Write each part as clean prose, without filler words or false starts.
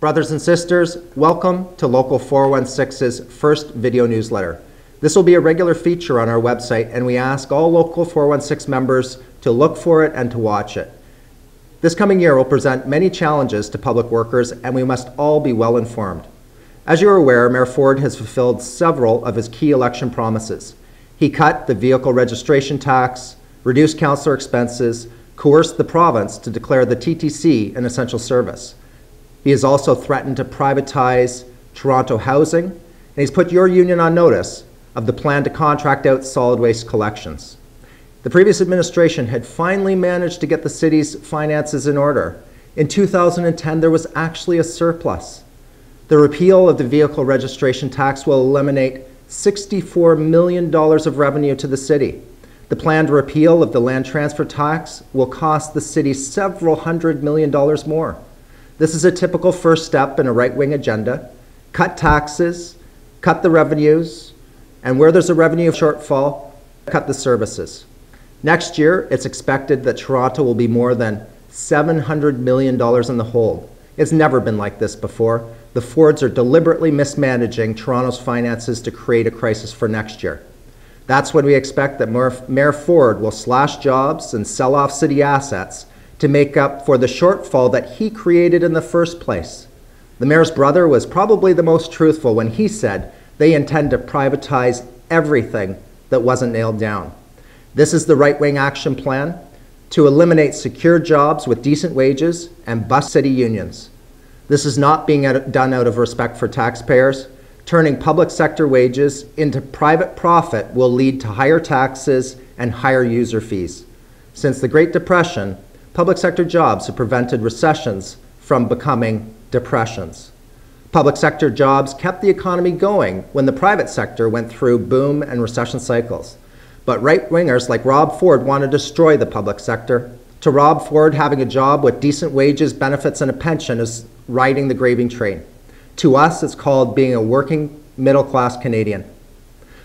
Brothers and sisters, welcome to Local 416's first video newsletter. This will be a regular feature on our website, and we ask all Local 416 members to look for it and to watch it. This coming year will present many challenges to public workers, and we must all be well informed. As you are aware, Mayor Ford has fulfilled several of his key election promises. He cut the vehicle registration tax, reduced councillor expenses, coerced the province to declare the TTC an essential service. He has also threatened to privatize Toronto housing, and he's put your union on notice of the plan to contract out solid waste collections. The previous administration had finally managed to get the city's finances in order. In 2010, there was actually a surplus. The repeal of the vehicle registration tax will eliminate $64 million of revenue to the city. The planned repeal of the land transfer tax will cost the city several $100 million more. This is a typical first step in a right-wing agenda. Cut taxes, cut the revenues, and where there's a revenue shortfall, cut the services. Next year, it's expected that Toronto will be more than $700 million in the hole. It's never been like this before. The Fords are deliberately mismanaging Toronto's finances to create a crisis for next year. That's when we expect that Mayor Ford will slash jobs and sell off city assets to make up for the shortfall that he created in the first place. The mayor's brother was probably the most truthful when he said they intend to privatize everything that wasn't nailed down. This is the right-wing action plan to eliminate secure jobs with decent wages and bust city unions. This is not being done out of respect for taxpayers. Turning public sector wages into private profit will lead to higher taxes and higher user fees. Since the Great Depression, public sector jobs have prevented recessions from becoming depressions. Public sector jobs kept the economy going when the private sector went through boom and recession cycles. But right-wingers like Rob Ford want to destroy the public sector. To Rob Ford, having a job with decent wages, benefits, and a pension is riding the gravy train. To us, it's called being a working middle-class Canadian.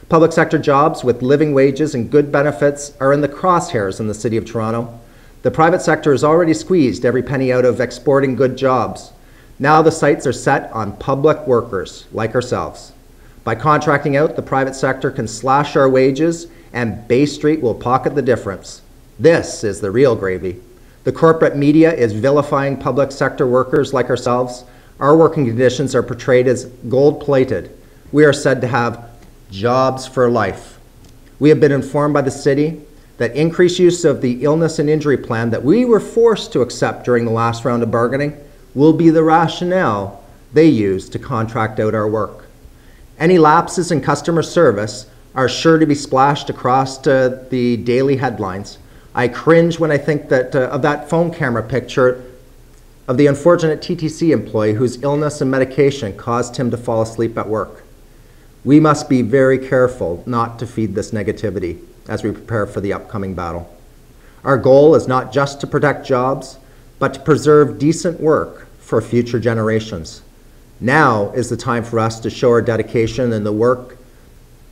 Public sector jobs with living wages and good benefits are in the crosshairs in the City of Toronto. The private sector has already squeezed every penny out of exporting good jobs. Now the sights are set on public workers like ourselves. By contracting out, the private sector can slash our wages and Bay Street will pocket the difference. This is the real gravy. The corporate media is vilifying public sector workers like ourselves. Our working conditions are portrayed as gold-plated. We are said to have jobs for life. We have been informed by the city that increased use of the illness and injury plan that we were forced to accept during the last round of bargaining will be the rationale they use to contract out our work. Any lapses in customer service are sure to be splashed across the daily headlines. I cringe when I think of that phone camera picture of the unfortunate TTC employee whose illness and medication caused him to fall asleep at work. We must be very careful not to feed this negativity as we prepare for the upcoming battle. Our goal is not just to protect jobs, but to preserve decent work for future generations. Now is the time for us to show our dedication in the work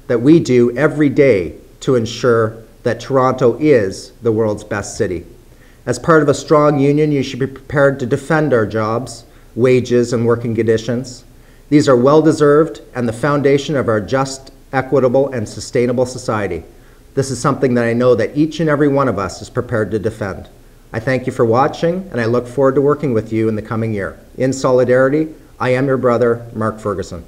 that we do every day to ensure that Toronto is the world's best city. As part of a strong union, you should be prepared to defend our jobs, wages, and working conditions. These are well-deserved and the foundation of our just, equitable, and sustainable society. This is something that I know that each and every one of us is prepared to defend. I thank you for watching, and I look forward to working with you in the coming year. In solidarity, I am your brother, Mark Ferguson.